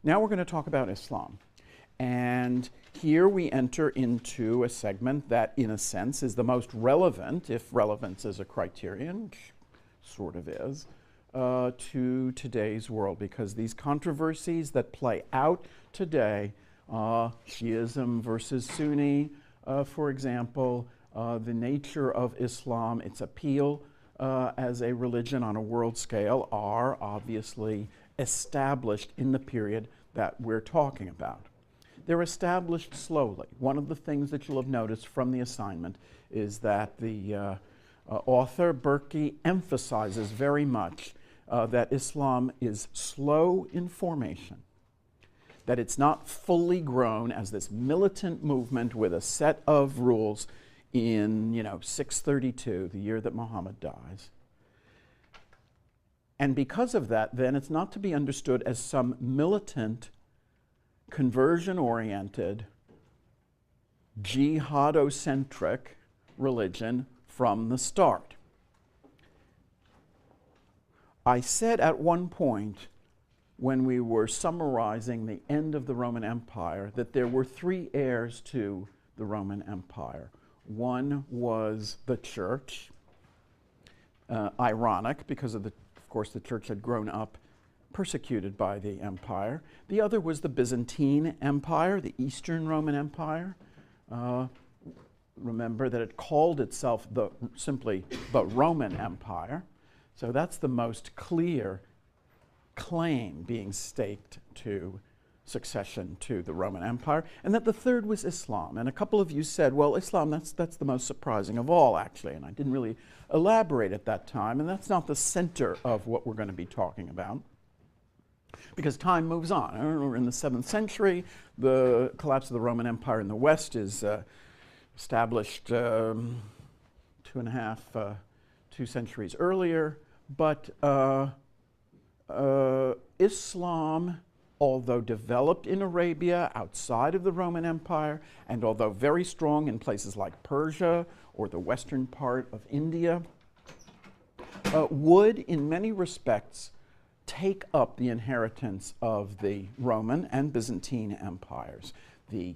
Now we're going to talk about Islam. And here we enter into a segment that, in a sense, is the most relevant, if relevance is a criterion, which sort of is, to today's world, because these controversies that play out today, Shiism versus Sunni, for example, the nature of Islam, its appeal as a religion on a world scale, are obviously established in the period that we're talking about. They're established slowly. One of the things that you'll have noticed from the assignment is that the author, Berkey, emphasizes very much that Islam is slow in formation, that it's not fully grown as this militant movement with a set of rules in 632, the year that Mohammed dies. And because of that, then it's not to be understood as some militant, conversion-oriented, jihadocentric religion from the start. I said at one point, when we were summarizing the end of the Roman Empire, that there were three heirs to the Roman Empire. One was the church, ironic because of course, the church had grown up persecuted by the empire. The other was the Byzantine Empire, the Eastern Roman Empire. Remember that it called itself simply the Roman Empire. So that's the most clear claim being staked to succession to the Roman Empire. And that the third was Islam. And a couple of you said, well, Islam, that's the most surprising of all, actually. And I didn't really elaborate at that time. And that's not the center of what we're going to be talking about, because time moves on. We're in the 7th century. The collapse of the Roman Empire in the West is established 2 centuries earlier. But Islam, although developed in Arabia outside of the Roman Empire, and although very strong in places like Persia or the western part of India, would in many respects take up the inheritance of the Roman and Byzantine empires. The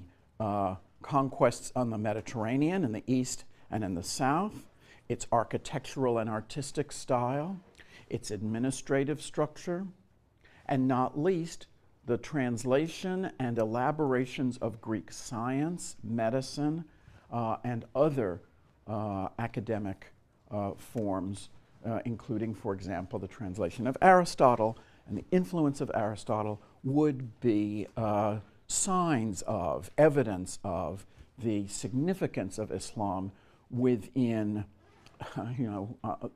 conquests on the Mediterranean in the east and in the south, its architectural and artistic style, its administrative structure, and not least, the translation and elaborations of Greek science, medicine, and other academic forms, including, for example, the translation of Aristotle, and the influence of Aristotle would be signs of, evidence of the significance of Islam within,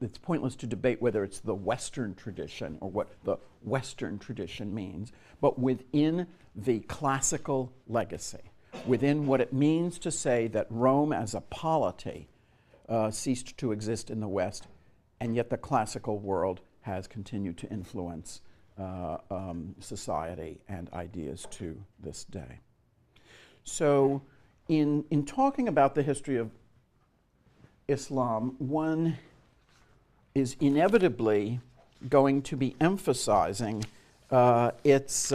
it's pointless to debate whether it's the Western tradition or what the Western tradition means, but within the classical legacy, within what it means to say that Rome as a polity ceased to exist in the West, and yet the classical world has continued to influence society and ideas to this day. So in talking about the history of Islam, one is inevitably going to be emphasizing its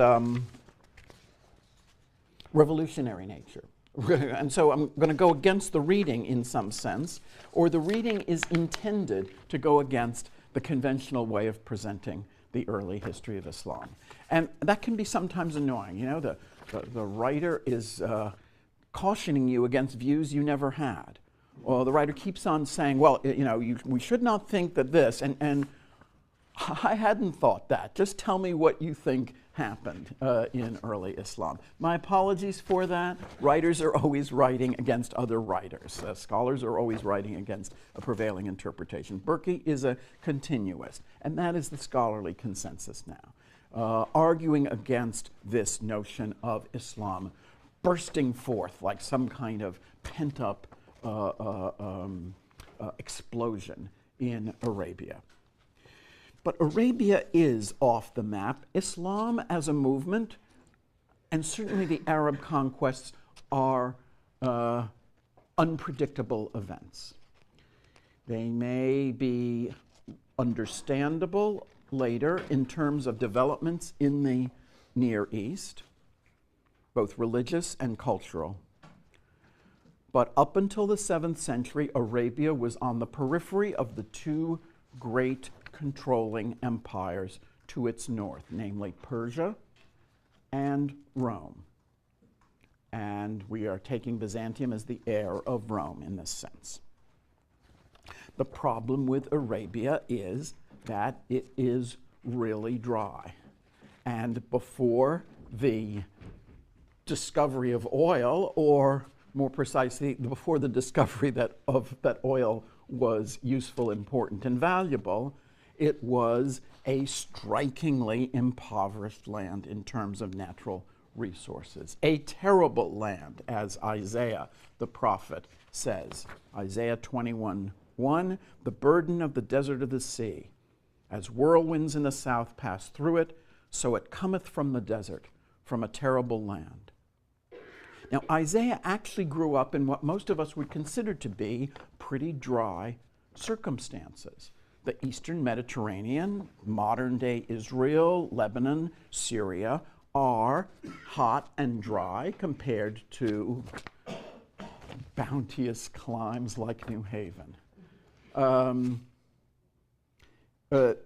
revolutionary nature. And so I'm going to go against the reading in some sense, or the reading is intended to go against the conventional way of presenting the early history of Islam. And that can be sometimes annoying. The writer is cautioning you against views you never had. Well, the writer keeps on saying, well, we should not think that this, and I hadn't thought that. Just tell me what you think happened in early Islam. My apologies for that. Writers are always writing against other writers. Scholars are always writing against a prevailing interpretation. Berkey is a continuist, and that is the scholarly consensus now, arguing against this notion of Islam bursting forth like some kind of pent-up explosion in Arabia. But Arabia is off the map. Islam as a movement, and certainly the Arab conquests, are unpredictable events. They may be understandable later in terms of developments in the Near East, both religious and cultural. But up until the 7th century, Arabia was on the periphery of the two great controlling empires to its north, namely Persia and Rome. And we are taking Byzantium as the heir of Rome in this sense. The problem with Arabia is that it is really dry. And before the discovery of oil, or more precisely, before the discovery that oil was useful, important, and valuable, it was a strikingly impoverished land in terms of natural resources. A terrible land, as Isaiah the prophet says. Isaiah 21:1, the burden of the desert of the sea. As whirlwinds in the south pass through it, so it cometh from the desert, from a terrible land. Now, Isaiah actually grew up in what most of us would consider to be pretty dry circumstances. The Eastern Mediterranean, modern-day Israel, Lebanon, Syria, are hot and dry compared to bounteous climes like New Haven.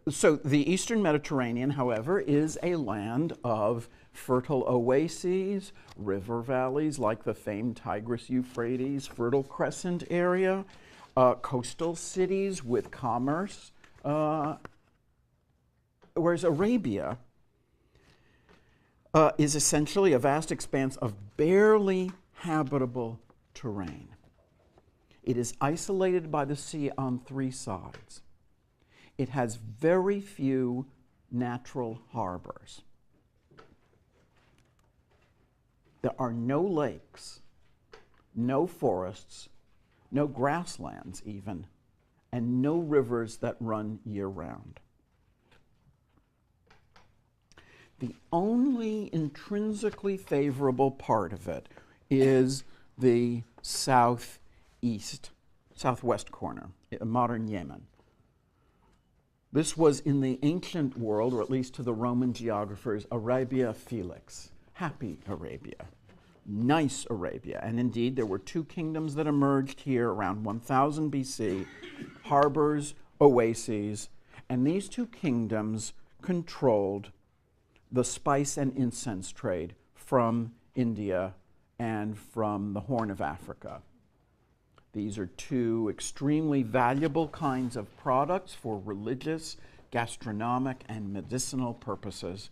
So the Eastern Mediterranean, however, is a land of fertile oases, river valleys like the famed Tigris-Euphrates Fertile Crescent area, coastal cities with commerce, whereas Arabia is essentially a vast expanse of barely habitable terrain. It is isolated by the sea on three sides. It has very few natural harbors. There are no lakes, no forests, no grasslands even, and no rivers that run year-round. The only intrinsically favorable part of it is the southwest corner, modern Yemen. This was in the ancient world, or at least to the Roman geographers, Arabia Felix, happy Arabia, nice Arabia. And indeed, there were two kingdoms that emerged here around 1000 BC, harbors, oases, and these two kingdoms controlled the spice and incense trade from India and from the Horn of Africa. These are two extremely valuable kinds of products for religious, gastronomic, and medicinal purposes.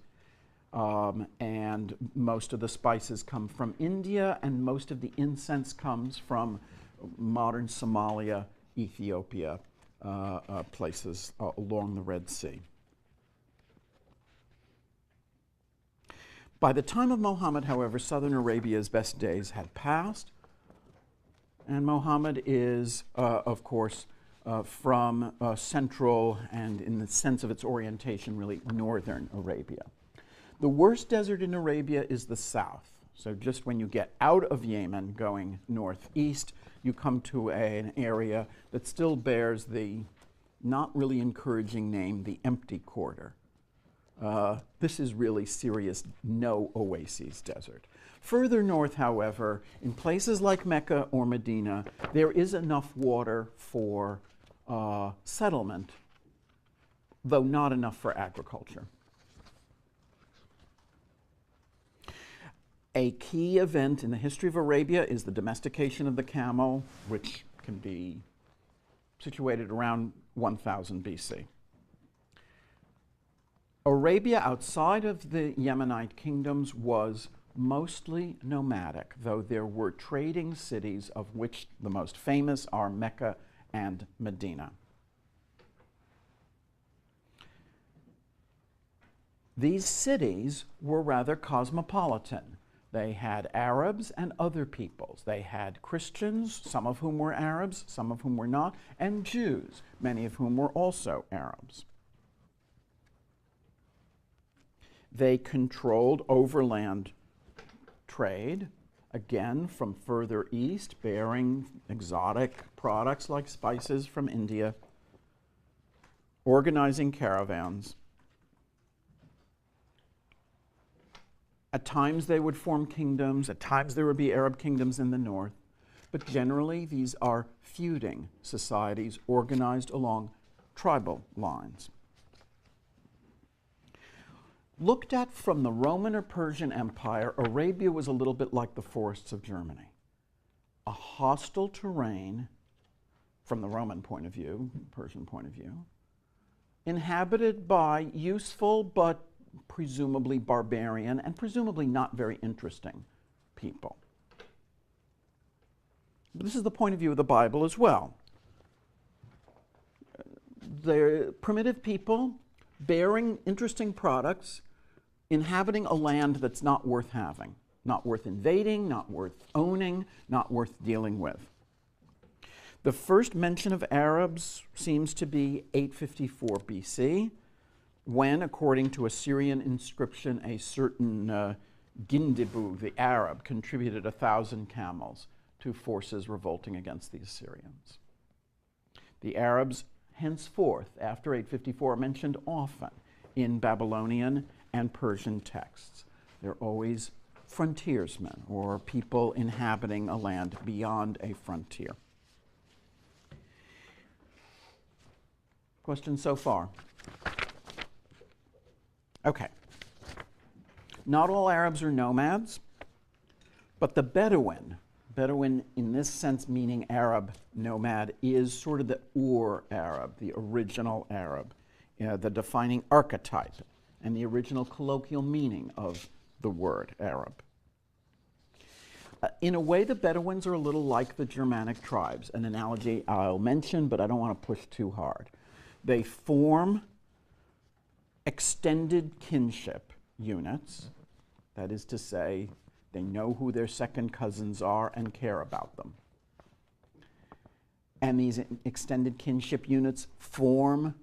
And most of the spices come from India, and most of the incense comes from modern Somalia, Ethiopia, places along the Red Sea. By the time of Mohammed, however, southern Arabia's best days had passed, and Mohammed is, of course, from central and, in the sense of its orientation, really northern Arabia. The worst desert in Arabia is the south. So just when you get out of Yemen going northeast, you come to an area that still bears the not really encouraging name, the empty quarter. This is really serious no oases desert. Further north, however, in places like Mecca or Medina, there is enough water for settlement, though not enough for agriculture. A key event in the history of Arabia is the domestication of the camel, which can be situated around 1000 BC. Arabia outside of the Yemenite kingdoms was mostly nomadic, though there were trading cities, of which the most famous are Mecca and Medina. These cities were rather cosmopolitan. They had Arabs and other peoples. They had Christians, some of whom were Arabs, some of whom were not, and Jews, many of whom were also Arabs. They controlled overland trade, again from further east, bearing exotic products like spices from India, organizing caravans. At times they would form kingdoms, at times there would be Arab kingdoms in the north, but generally these are feuding societies organized along tribal lines. Looked at from the Roman or Persian Empire, Arabia was a little bit like the forests of Germany. A hostile terrain from the Roman point of view, Persian point of view, inhabited by useful but presumably barbarian and presumably not very interesting people. This is the point of view of the Bible as well. They're primitive people bearing interesting products, inhabiting a land that's not worth having, not worth invading, not worth owning, not worth dealing with. The first mention of Arabs seems to be 854 BC, when, according to a Syrian inscription, a certain Gindibu, the Arab, contributed 1,000 camels to forces revolting against the Assyrians. The Arabs, henceforth, after 854, are mentioned often in Babylonian and Persian texts. They're always frontiersmen or people inhabiting a land beyond a frontier. Questions so far? Okay. Not all Arabs are nomads, but the Bedouin in this sense meaning Arab nomad, is sort of the Ur-Arab, the original Arab, the defining archetype and the original colloquial meaning of the word Arab. In a way, the Bedouins are a little like the Germanic tribes, an analogy I'll mention, but I don't want to push too hard. They form extended kinship units, that is to say, they know who their second cousins are and care about them. And these extended kinship units form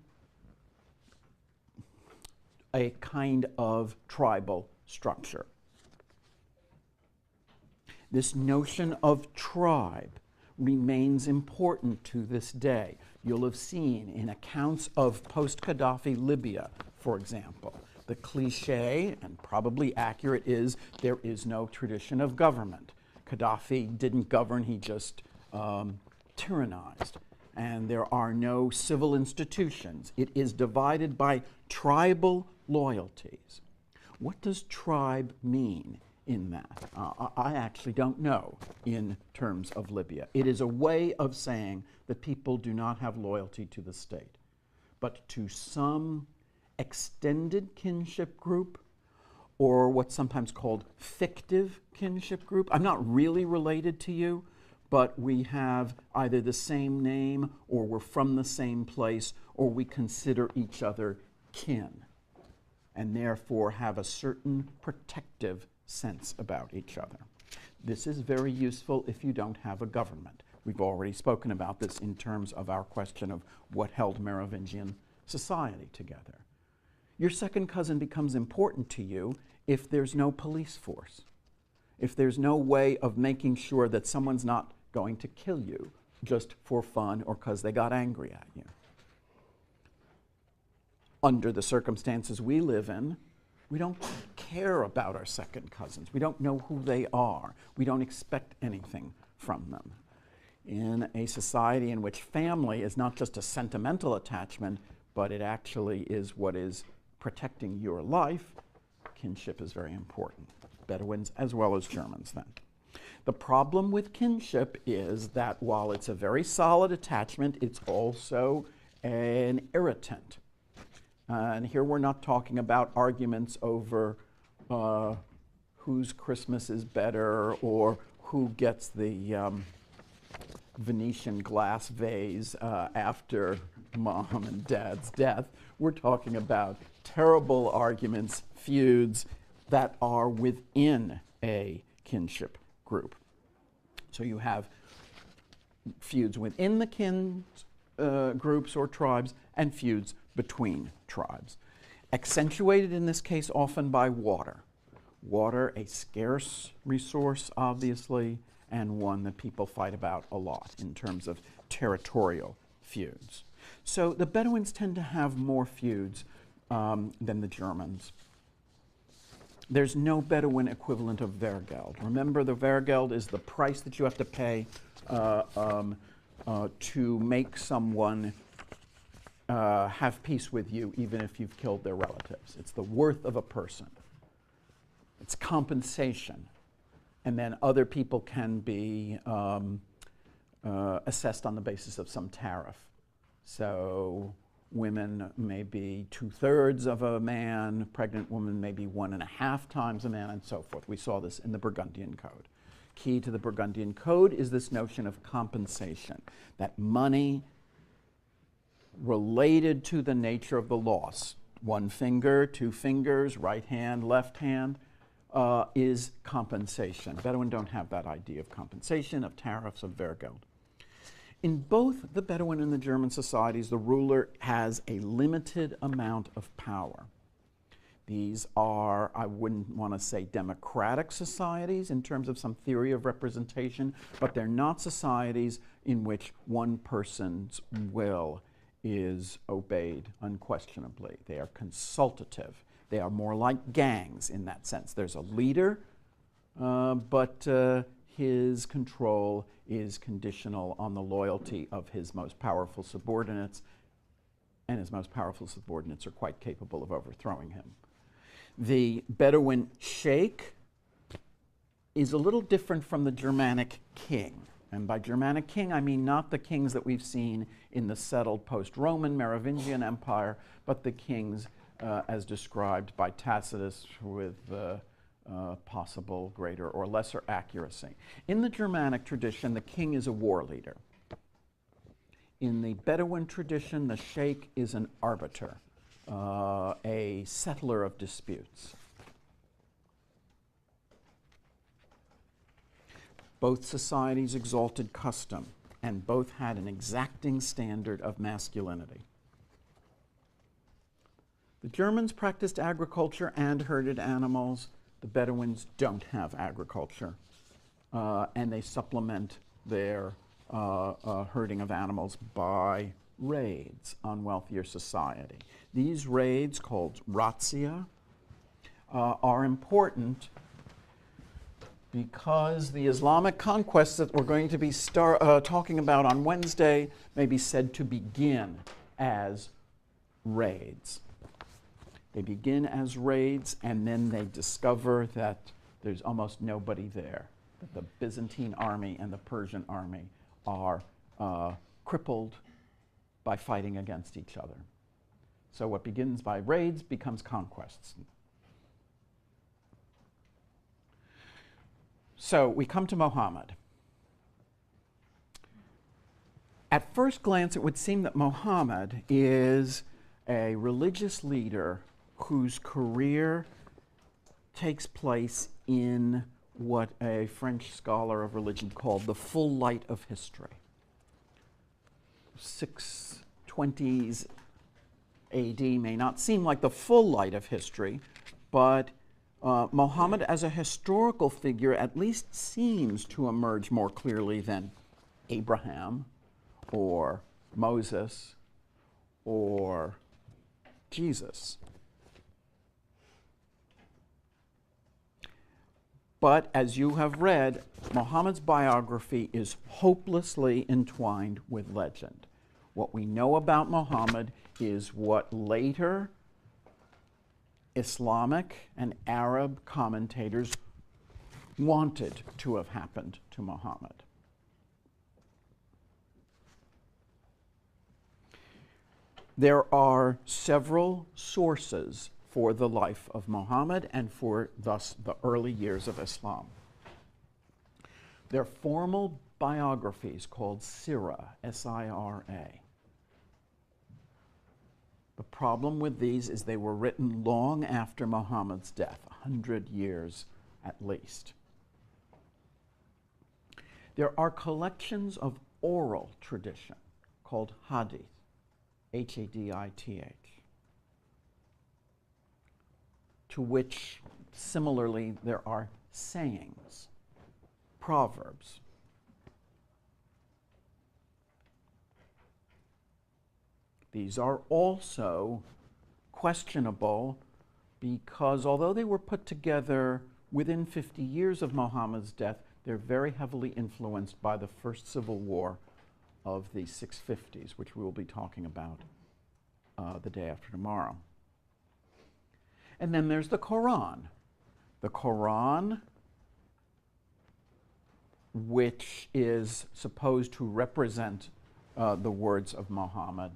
a kind of tribal structure. This notion of tribe remains important to this day. You'll have seen in accounts of post-Gaddafi Libya, for example, the cliche, and probably accurate, is there is no tradition of government. Gaddafi didn't govern, he just tyrannized. And there are no civil institutions. It is divided by tribal loyalties. What does tribe mean in that? I actually don't know in terms of Libya. It is a way of saying that people do not have loyalty to the state, but to some extended kinship group, or what's sometimes called fictive kinship group. I'm not really related to you, but we have either the same name, or we're from the same place, or we consider each other kin, and therefore have a certain protective sense about each other. This is very useful if you don't have a government. We've already spoken about this in terms of our question of what held Merovingian society together. Your second cousin becomes important to you if there's no police force, if there's no way of making sure that someone's not going to kill you just for fun or because they got angry at you. Under the circumstances we live in, we don't care about our second cousins. We don't know who they are. We don't expect anything from them. In a society in which family is not just a sentimental attachment, but it actually is what is protecting your life, kinship is very important. Bedouins as well as Germans then. The problem with kinship is that while it's a very solid attachment, it's also an irritant. And here we're not talking about arguments over whose Christmas is better or who gets the Venetian glass vase after mom and dad's death. We're talking about terrible arguments, feuds that are within a kinship group. So you have feuds within the kin groups or tribes and feuds between tribes. Accentuated in this case often by water. Water, a scarce resource, obviously, and one that people fight about a lot in terms of territorial feuds. So the Bedouins tend to have more feuds than the Germans. there's no Bedouin equivalent of vergeld. Remember, the vergeld is the price that you have to pay to make someone have peace with you, even if you've killed their relatives. It's the worth of a person. It's compensation. And then other people can be assessed on the basis of some tariff. So women may be 2/3 of a man, pregnant woman may be 1.5 times a man, and so forth. We saw this in the Burgundian Code. Key to the Burgundian Code is this notion of compensation, that money related to the nature of the loss, 1 finger, 2 fingers, right hand, left hand, is compensation. Bedouin don't have that idea of compensation, of tariffs, of vergeld. In both the Bedouin and the German societies, the ruler has a limited amount of power. These are, I wouldn't want to say democratic societies in terms of some theory of representation, but they're not societies in which one person's will is obeyed unquestionably. They are consultative. They are more like gangs in that sense. There's a leader, but his control is conditional on the loyalty of his most powerful subordinates, and his most powerful subordinates are quite capable of overthrowing him. The Bedouin sheikh is a little different from the Germanic king. And by Germanic king, I mean not the kings that we've seen in the settled post-Roman Merovingian Empire, but the kings as described by Tacitus with possible greater or lesser accuracy. In the Germanic tradition, the king is a war leader. In the Bedouin tradition, the sheikh is an arbiter, a settler of disputes. Both societies exalted custom, and both had an exacting standard of masculinity. The Germans practiced agriculture and herded animals. The Bedouins don't have agriculture, and they supplement their herding of animals by raids on wealthier society. These raids, called razzia, are important because the Islamic conquests that we're going to be talking about on Wednesday may be said to begin as raids. They begin as raids, and then they discover that there's almost nobody there, that the Byzantine army and the Persian army are crippled by fighting against each other. So what begins by raids becomes conquests. So we come to Mohammed. At first glance, it would seem that Mohammed is a religious leader whose career takes place in what a French scholar of religion called the full light of history. 620s AD may not seem like the full light of history, but Mohammed as a historical figure at least seems to emerge more clearly than Abraham or Moses or Jesus. But as you have read, Muhammad's biography is hopelessly entwined with legend. What we know about Muhammad is what later Islamic and Arab commentators wanted to have happened to Muhammad. There are several sources for the life of Muhammad and for thus the early years of Islam. They're formal biographies called Sirah, S-I-R-A. The problem with these is they were written long after Muhammad's death, 100 years at least. There are collections of oral tradition called hadith, H-A-D-I-T-H, to which similarly there are sayings, proverbs. These are also questionable because although they were put together within 50 years of Muhammad's death, they're very heavily influenced by the first civil war of the 650s, which we will be talking about the day after tomorrow. And then there's the Quran. The Quran, which is supposed to represent the words of Muhammad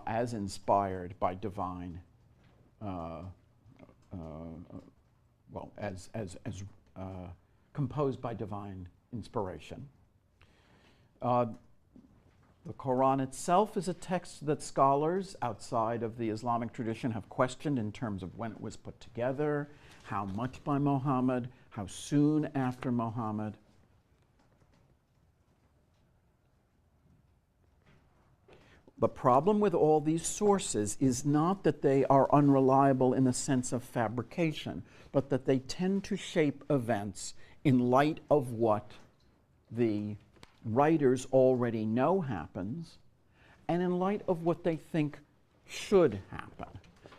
as inspired by divine, composed by divine inspiration. The Quran itself is a text that scholars outside of the Islamic tradition have questioned in terms of when it was put together, how much by Muhammad, how soon after Muhammad. The problem with all these sources is not that they are unreliable in the sense of fabrication, but that they tend to shape events in light of what the writers already know happens, and in light of what they think should happen.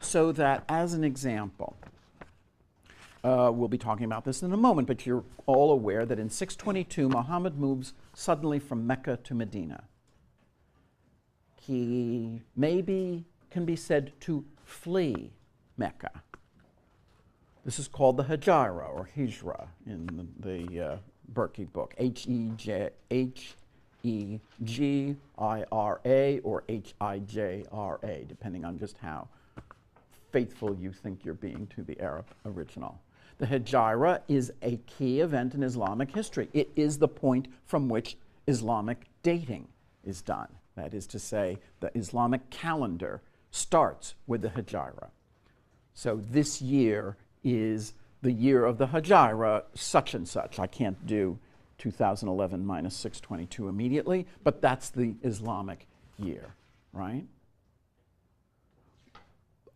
So that, as an example, we'll be talking about this in a moment, but you're all aware that in 622, Muhammad moves suddenly from Mecca to Medina. He maybe can be said to flee Mecca. This is called the Hijra, or Hijra, in the Berkey book, Hegira, or Hijra, depending on just how faithful you think you're being to the Arab original. The Hijra is a key event in Islamic history. It is the point from which Islamic dating is done. That is to say, the Islamic calendar starts with the Hijra. So this year is the year of the Hijra, such and such. I can't do 2011 minus 622 immediately, but that's the Islamic year, right?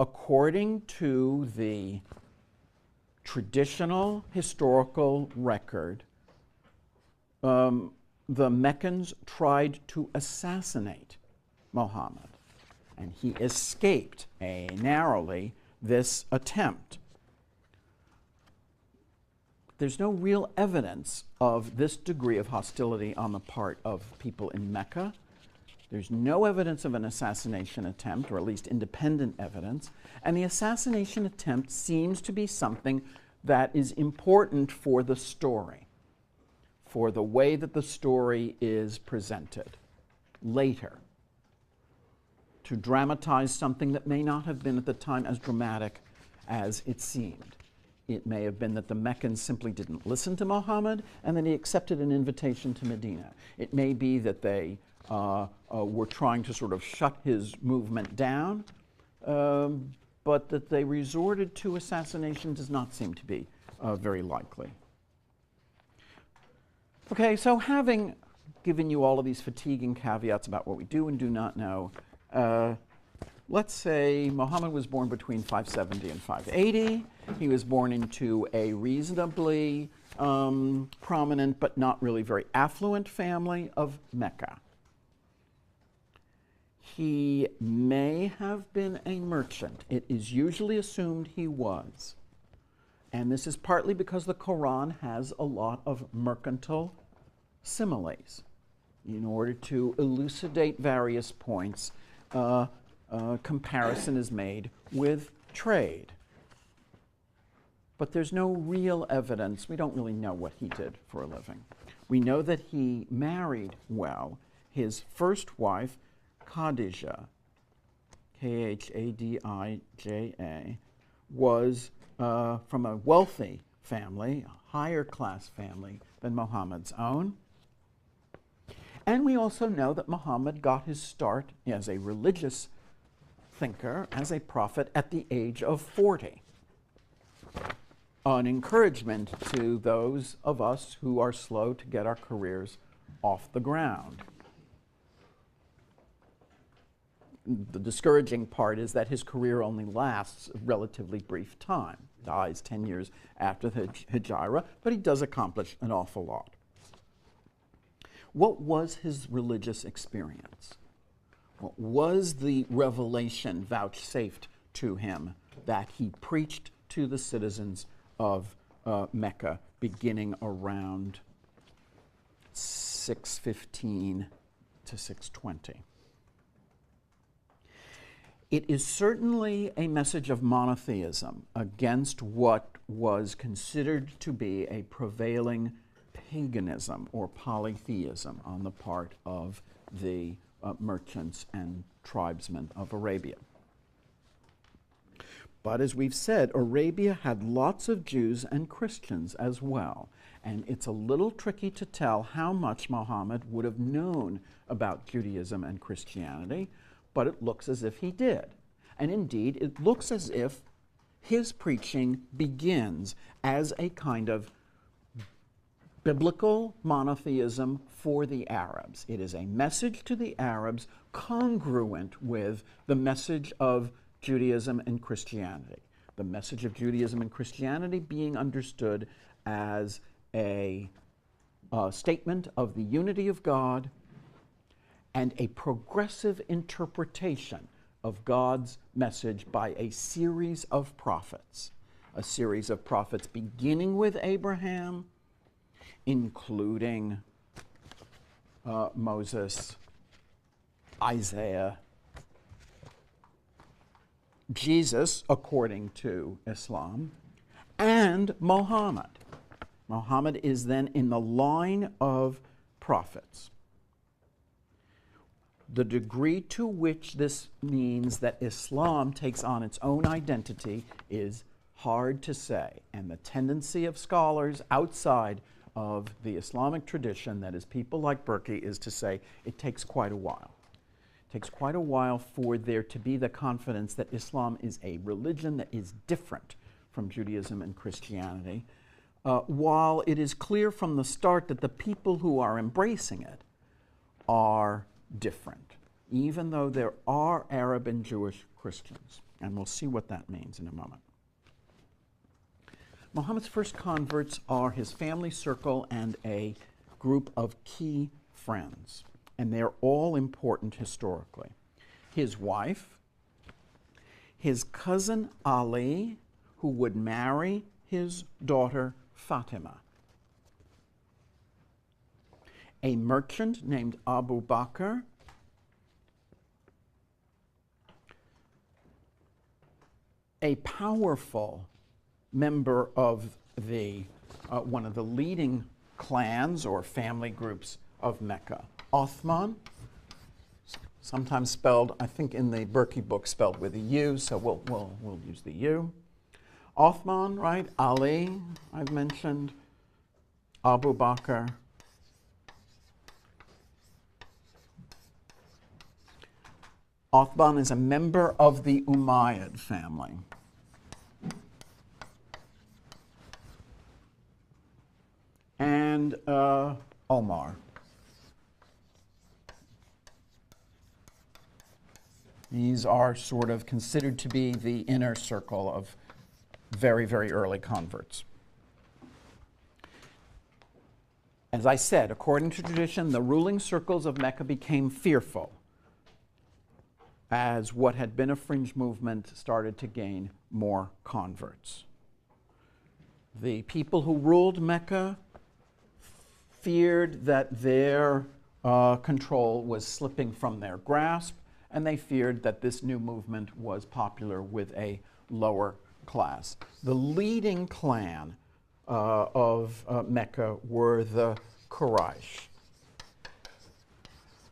According to the traditional historical record, the Meccans tried to assassinate Muhammad, and he escaped narrowly this attempt. There's no real evidence of this degree of hostility on the part of people in Mecca. There's no evidence of an assassination attempt, or at least independent evidence, and the assassination attempt seems to be something that is important for the story, for the way that the story is presented later, to dramatize something that may not have been at the time as dramatic as it seemed. It may have been that the Meccans simply didn't listen to Muhammad and that he accepted an invitation to Medina. It may be that they were trying to sort of shut his movement down, but that they resorted to assassination does not seem to be very likely. Okay, so having given you all of these fatiguing caveats about what we do and do not know, let's say Muhammad was born between 570 and 580. He was born into a reasonably prominent but not really very affluent family of Mecca. He may have been a merchant. It is usually assumed he was. And this is partly because the Quran has a lot of mercantile similes. In order to elucidate various points, comparison is made with trade. But there's no real evidence. We don't really know what he did for a living. We know that he married well. His first wife, Khadija, Khadija, was from a wealthy family, a higher class family than Muhammad's own. And we also know that Muhammad got his start as a religious thinker, as a prophet, at the age of 40. An encouragement to those of us who are slow to get our careers off the ground. The discouraging part is that his career only lasts a relatively brief time. He dies 10 years after the Hijra, but he does accomplish an awful lot. What was his religious experience? What was the revelation vouchsafed to him that he preached to the citizens of Mecca beginning around 615 to 620. It is certainly a message of monotheism against what was considered to be a prevailing paganism or polytheism on the part of the merchants and tribesmen of Arabia. But as we've said, Arabia had lots of Jews and Christians as well, and it's a little tricky to tell how much Muhammad would have known about Judaism and Christianity, but it looks as if he did. And indeed, it looks as if his preaching begins as a kind of biblical monotheism for the Arabs. It is a message to the Arabs congruent with the message of Judaism and Christianity. The message of Judaism and Christianity being understood as a statement of the unity of God and a progressive interpretation of God's message by a series of prophets beginning with Abraham, including Moses, Isaiah, Jesus, according to Islam, and Mohammed. Mohammed is then in the line of prophets. The degree to which this means that Islam takes on its own identity is hard to say, and the tendency of scholars outside of the Islamic tradition, that is people like Berkey, is to say it takes quite a while. It takes quite a while for there to be the confidence that Islam is a religion that is different from Judaism and Christianity, while it is clear from the start that the people who are embracing it are different, even though there are Arab and Jewish Christians. And we'll see what that means in a moment. Muhammad's first converts are his family circle and a group of key friends, and they're all important historically. His wife, his cousin Ali, who would marry his daughter Fatima, a merchant named Abu Bakr, a powerful member of the one of the leading clans or family groups of Mecca, Othman, sometimes spelled, I think in the Berkey book, spelled with a U, so we'll use the U. Othman, right? Ali, I've mentioned. Abu Bakr. Othman is a member of the Umayyad family. And Omar. These are sort of considered to be the inner circle of very, very early converts. As I said, according to tradition, the ruling circles of Mecca became fearful as what had been a fringe movement started to gain more converts. The people who ruled Mecca feared that their control was slipping from their grasp, and they feared that this new movement was popular with a lower class. The leading clan of Mecca were the Quraysh.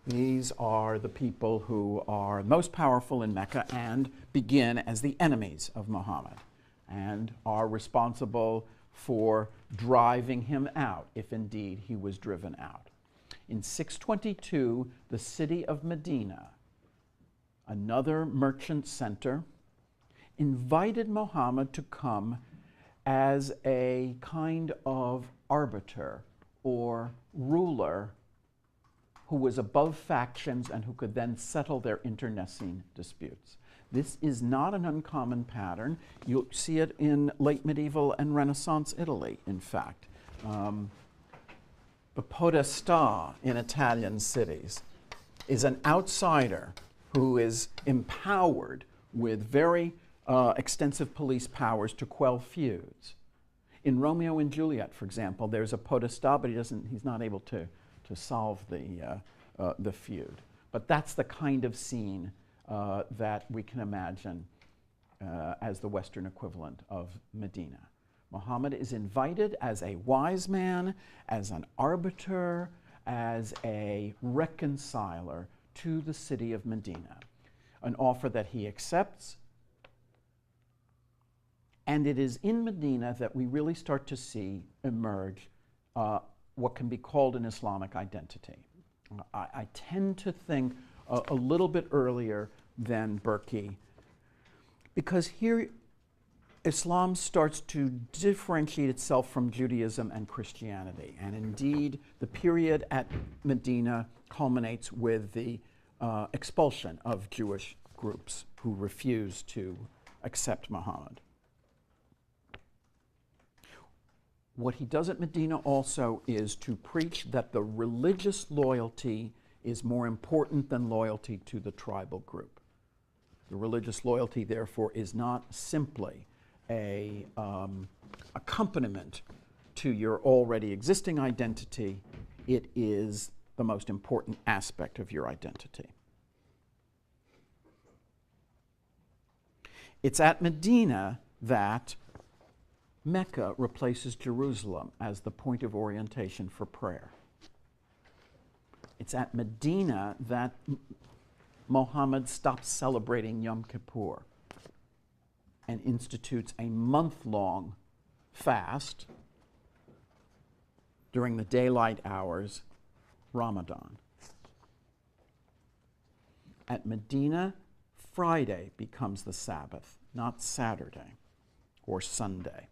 These are the people who are most powerful in Mecca and begin as the enemies of Muhammad and are responsible for driving him out, if indeed he was driven out. In 622, the city of Medina, another merchant center, invited Muhammad to come as a kind of arbiter or ruler who was above factions and who could then settle their internecine disputes. This is not an uncommon pattern. You'll see it in late medieval and Renaissance Italy, in fact. The podestà in Italian cities is an outsider who is empowered with very extensive police powers to quell feuds. In Romeo and Juliet, for example, there's a podesta, but he's not able to solve the feud. But that's the kind of scene that we can imagine as the Western equivalent of Medina. Muhammad is invited as a wise man, as an arbiter, as a reconciler to the city of Medina, an offer that he accepts. And it is in Medina that we really start to see emerge what can be called an Islamic identity. I tend to think a little bit earlier than Berkey, because here Islam starts to differentiate itself from Judaism and Christianity. And indeed, the period at Medina culminates with the expulsion of Jewish groups who refuse to accept Muhammad. What he does at Medina also is to preach that the religious loyalty is more important than loyalty to the tribal group. The religious loyalty, therefore, is not simply an accompaniment to your already existing identity. It is the most important aspect of your identity. It's at Medina that Mecca replaces Jerusalem as the point of orientation for prayer. It's at Medina that Muhammad stops celebrating Yom Kippur and institutes a month-long fast during the daylight hours, Ramadan. At Medina, Friday becomes the Sabbath, not Saturday or Sunday.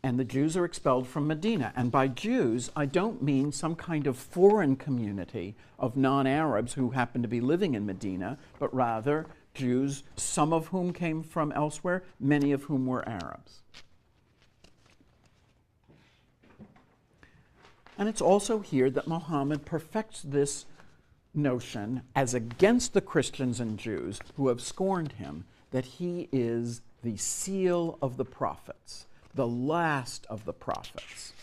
And the Jews are expelled from Medina. And by Jews, I don't mean some kind of foreign community of non-Arabs who happen to be living in Medina, but rather Jews, some of whom came from elsewhere, many of whom were Arabs. And it's also here that Muhammad perfects this notion, as against the Christians and Jews who have scorned him, that he is the seal of the prophets, the last of the prophets.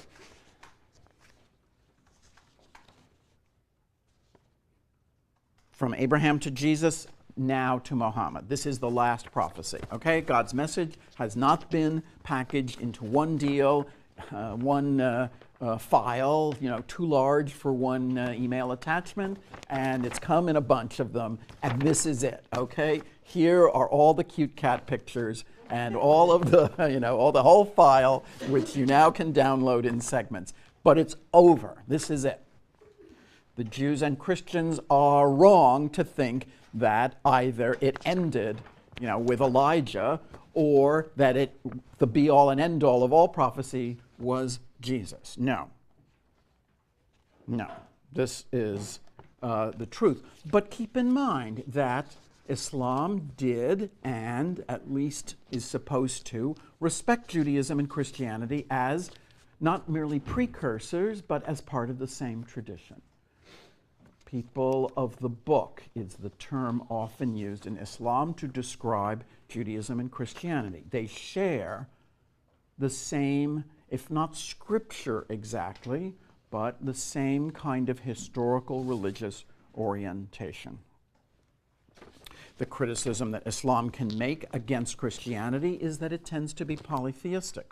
From Abraham to Jesus, now to Muhammad. This is the last prophecy, okay? God's message has not been packaged into one deal, one file, too large for one email attachment, and it's come in a bunch of them, and this is it, okay? Here are all the cute cat pictures and all of the, all the whole file, which you now can download in segments. But it's over. This is it. The Jews and Christians are wrong to think that either it ended, with Elijah, or that the be-all and end-all of all prophecy was Jesus. No. No. This is the truth. But keep in mind that Islam did, and at least is supposed to, respect Judaism and Christianity as not merely precursors, but as part of the same tradition. People of the book is the term often used in Islam to describe Judaism and Christianity. They share the same, if not scripture exactly, but the same kind of historical religious orientation. The criticism that Islam can make against Christianity is that it tends to be polytheistic.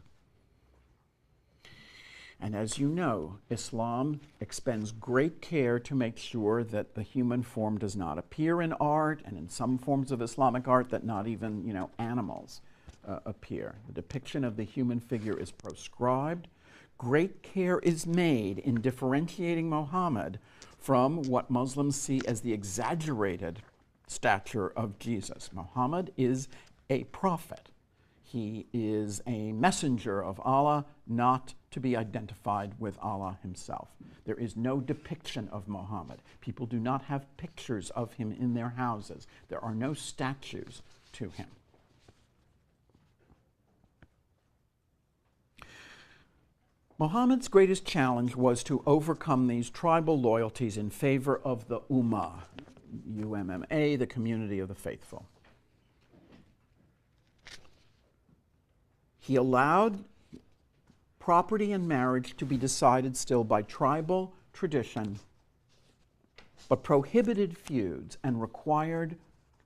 And as you know, Islam expends great care to make sure that the human form does not appear in art, and in some forms of Islamic art that not even, animals appear. The depiction of the human figure is proscribed. Great care is made in differentiating Muhammad from what Muslims see as the exaggerated stature of Jesus. Muhammad is a prophet. He is a messenger of Allah, not to be identified with Allah himself. There is no depiction of Muhammad. People do not have pictures of him in their houses. There are no statues to him. Muhammad's greatest challenge was to overcome these tribal loyalties in favor of the Ummah, UMMA, the Community of the Faithful. He allowed property and marriage to be decided still by tribal tradition, but prohibited feuds and required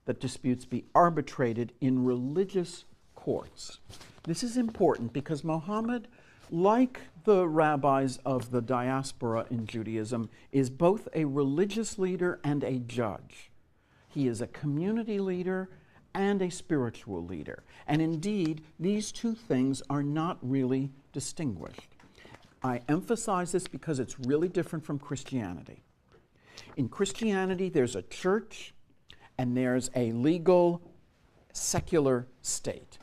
that disputes be arbitrated in religious courts. This is important because Mohammed, like the rabbis of the diaspora in Judaism, is both a religious leader and a judge. He is a community leader and a spiritual leader. And indeed, these two things are not really distinguished. I emphasize this because it's really different from Christianity. In Christianity, there's a church and there's a legal, secular state.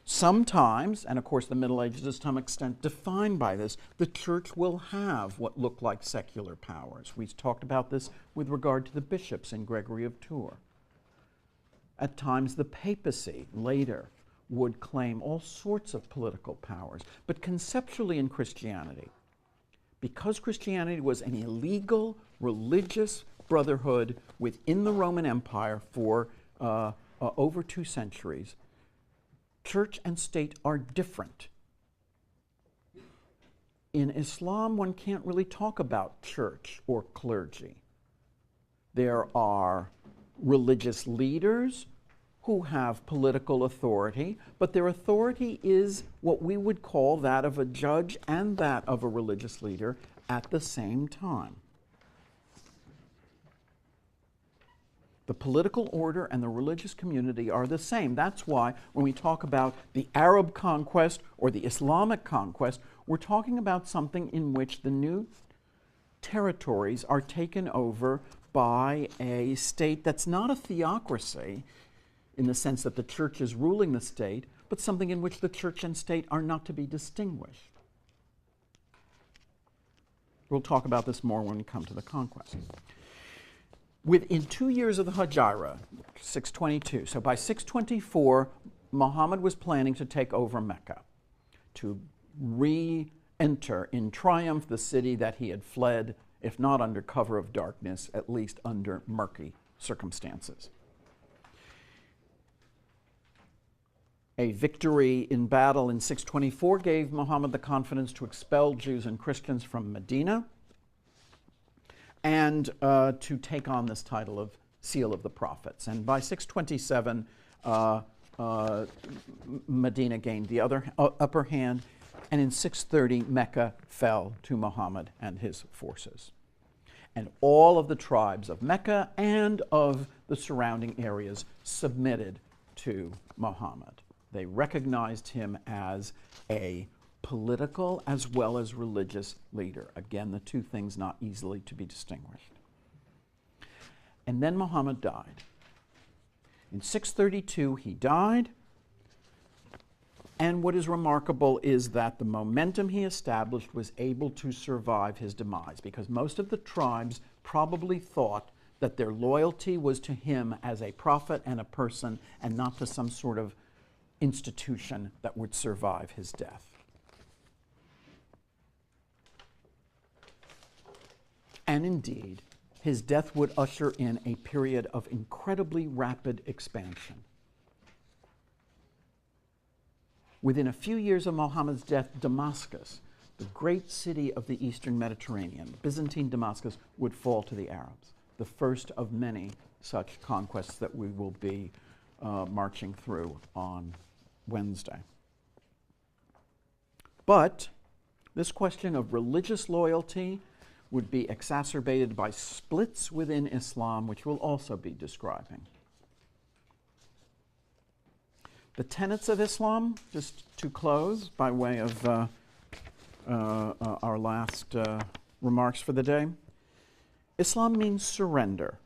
Sometimes, and of course the Middle Ages is to some extent defined by this, the church will have what look like secular powers. We talked about this with regard to the bishops in Gregory of Tours. At times the papacy later would claim all sorts of political powers. But conceptually in Christianity, because Christianity was an illegal religious brotherhood within the Roman Empire for over 2 centuries, church and state are different. In Islam, one can't really talk about church or clergy. There are religious leaders who have political authority, but their authority is what we would call that of a judge and that of a religious leader at the same time. The political order and the religious community are the same. That's why when we talk about the Arab conquest or the Islamic conquest, we're talking about something in which the new territories are taken over by a state that's not a theocracy in the sense that the church is ruling the state, but something in which the church and state are not to be distinguished. We'll talk about this more when we come to the conquest. Within 2 years of the Hijra, 622, so by 624, Muhammad was planning to take over Mecca, to re-enter in triumph the city that he had fled, if not under cover of darkness, at least under murky circumstances. A victory in battle in 624 gave Muhammad the confidence to expel Jews and Christians from Medina and to take on this title of Seal of the Prophets. And by 627, Medina gained the upper hand, and in 630, Mecca fell to Muhammad and his forces. And all of the tribes of Mecca and of the surrounding areas submitted to Muhammad. They recognized him as a political as well as religious leader. Again, the two things not easily to be distinguished. And then Muhammad died. In 632, he died. And what is remarkable is that the momentum he established was able to survive his demise, because most of the tribes probably thought that their loyalty was to him as a prophet and a person and not to some sort of institution that would survive his death. And indeed, his death would usher in a period of incredibly rapid expansion. Within a few years of Muhammad's death, Damascus, the great city of the eastern Mediterranean, Byzantine Damascus, would fall to the Arabs, the first of many such conquests that we will be marching through on Wednesday. But this question of religious loyalty would be exacerbated by splits within Islam, which we'll also be describing. The tenets of Islam, just to close by way of our last remarks for the day. Islam means surrender,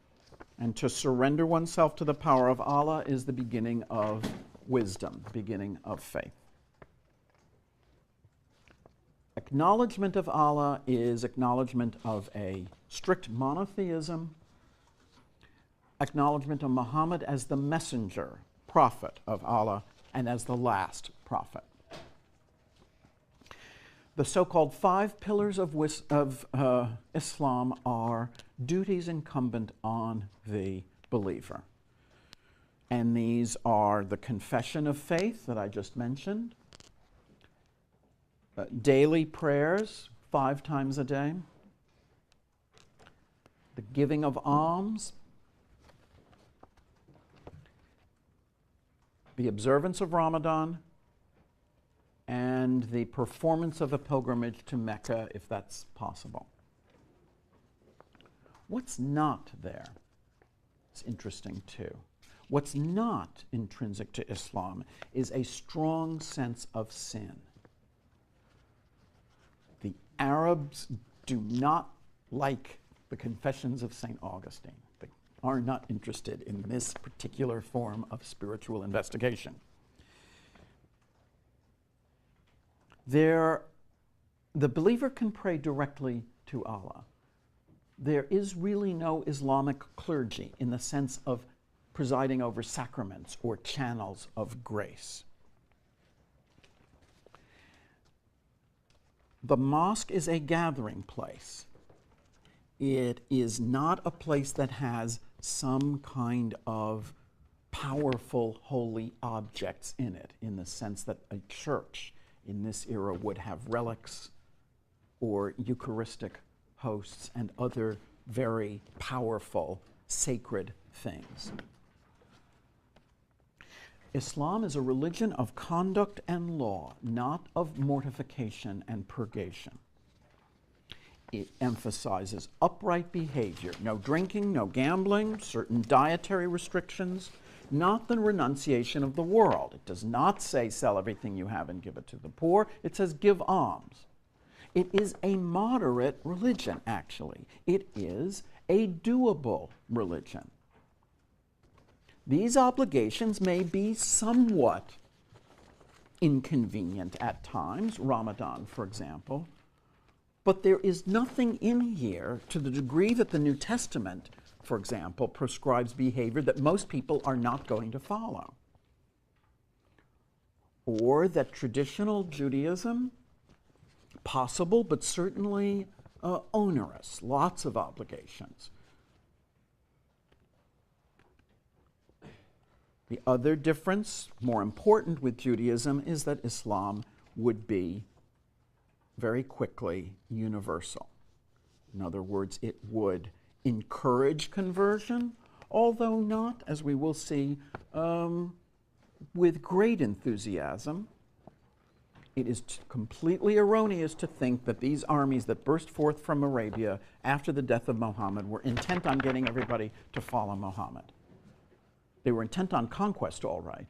and to surrender oneself to the power of Allah is the beginning of wisdom, beginning of faith. Acknowledgement of Allah is acknowledgement of a strict monotheism, acknowledgement of Muhammad as the messenger, prophet of Allah, and as the last prophet. The so-called 5 pillars of Islam are duties incumbent on the believer. And these are the confession of faith that I just mentioned, daily prayers 5 times a day, the giving of alms, the observance of Ramadan, and the performance of a pilgrimage to Mecca, if that's possible. What's not there? It's interesting too. What's not intrinsic to Islam is a strong sense of sin. The Arabs do not like the Confessions of St. Augustine. They are not interested in this particular form of spiritual investigation. The believer can pray directly to Allah. There is really no Islamic clergy in the sense of presiding over sacraments or channels of grace. The mosque is a gathering place. It is not a place that has some kind of powerful holy objects in it, in the sense that a church in this era would have relics or Eucharistic hosts and other very powerful sacred things. Islam is a religion of conduct and law, not of mortification and purgation. It emphasizes upright behavior, no drinking, no gambling, certain dietary restrictions, not the renunciation of the world. It does not say sell everything you have and give it to the poor. It says give alms. It is a moderate religion, actually. It is a doable religion. These obligations may be somewhat inconvenient at times, Ramadan, for example, but there is nothing in here to the degree that the New Testament, for example, prescribes behavior that most people are not going to follow, or that traditional Judaism, possible but certainly onerous, lots of obligations. The other difference, more important with Judaism, is that Islam would be very quickly universal. In other words, it would encourage conversion, although not, as we will see, with great enthusiasm. It is completely erroneous to think that these armies that burst forth from Arabia after the death of Mohammed were intent on getting everybody to follow Mohammed. They were intent on conquest, all right.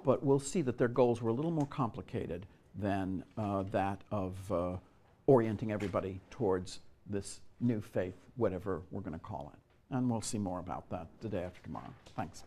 But we'll see that their goals were a little more complicated than that of orienting everybody towards this new faith, whatever we're going to call it. And we'll see more about that the day after tomorrow. Thanks.